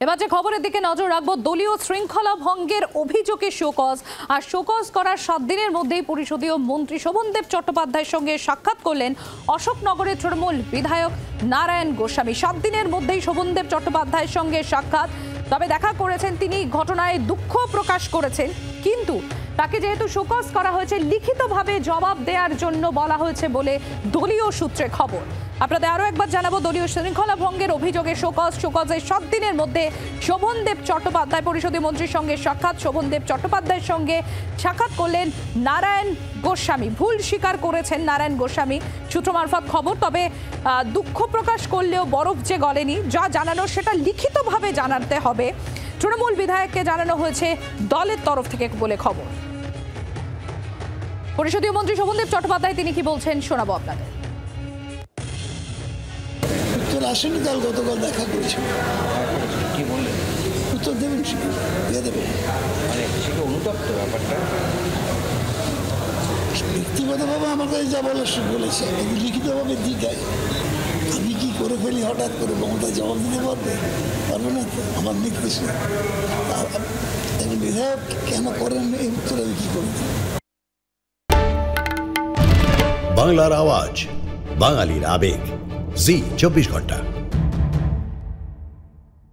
এবার যে খবরের দিকে নজর রাখবো, দলীয় শৃঙ্খলা ভঙ্গের অভিযোগে শোকজ আর শোকজ করার 7 দিনের মধ্যেই পরিষদীয় মন্ত্রী শোভনদেব চট্টোপাধ্যায়ের সঙ্গে সাক্ষাৎ করলেন অশোকনগরের তৃণমূল বিধায়ক নারায়ণ গোস্বামী। 7 দিনের মধ্যেই শোভনদেব চট্টোপাধ্যায়ের সঙ্গে সাক্ষাৎ, তবে দেখা করেছেন তিনি, ঘটনায় দুঃখ প্রকাশ করেছেন, কিন্তু তাকে যেহেতু শোকজ করা হয়েছে লিখিতভাবে জবাব দেওয়ার জন্য বলা হয়েছে বলে দলীয় সূত্রে খবর। আপনাদের আরো একবার জানাবো, দলীয় শৃঙ্খলা ভঙ্গের অভিযোগে শোকজের 7 দিনের মধ্যে শোভনদেব চট্টোপাধ্যায় পরিষদীয় মন্ত্রীর সঙ্গে সাক্ষাৎ। শোভনদেব চট্টোপাধ্যায়ের সঙ্গে সাক্ষাৎ করলেন নারায়ণ গোস্বামী। ভুল স্বীকার করেছেন নারায়ণ গোস্বামী, সূত্র মারফত খবর। তবে দুঃখ প্রকাশ করলেও বরফ যে গলেনি, যা জানানো সেটা লিখিতভাবে জানাতে হবে। তৃণমূল বিধায়ককে জানানো হয়েছে দলের তরফ থেকে বলে খবর। পরিষদীয় মন্ত্রী শোভনদেব চট্টোপাধ্যায় তিনি কি বলছেন শোনাবো আপনাদের। উত্তর আসেনি, কাল গতকাল দেখা করেছিল। কি বললেন? উত্তর দেবেন, দিয়ে দেবেন। মানে সেটা অনুতপ্ত ব্যাপারটা। ব্যক্তিগতভাবে আমার কাছে যা বলার বলেছে, কিন্তু লিখিতভাবে দিকায় আমি কি করে ফেলি হঠাৎ করে মমতা জবাব দিতে পারবে না তো, আমার নির্দেশে। বিধায়ক কেন করেন এই উত্তর আমি কি করি। বাংলার আওয়াজ, বাঙালির আবেগ, জি 24 ঘন্টা।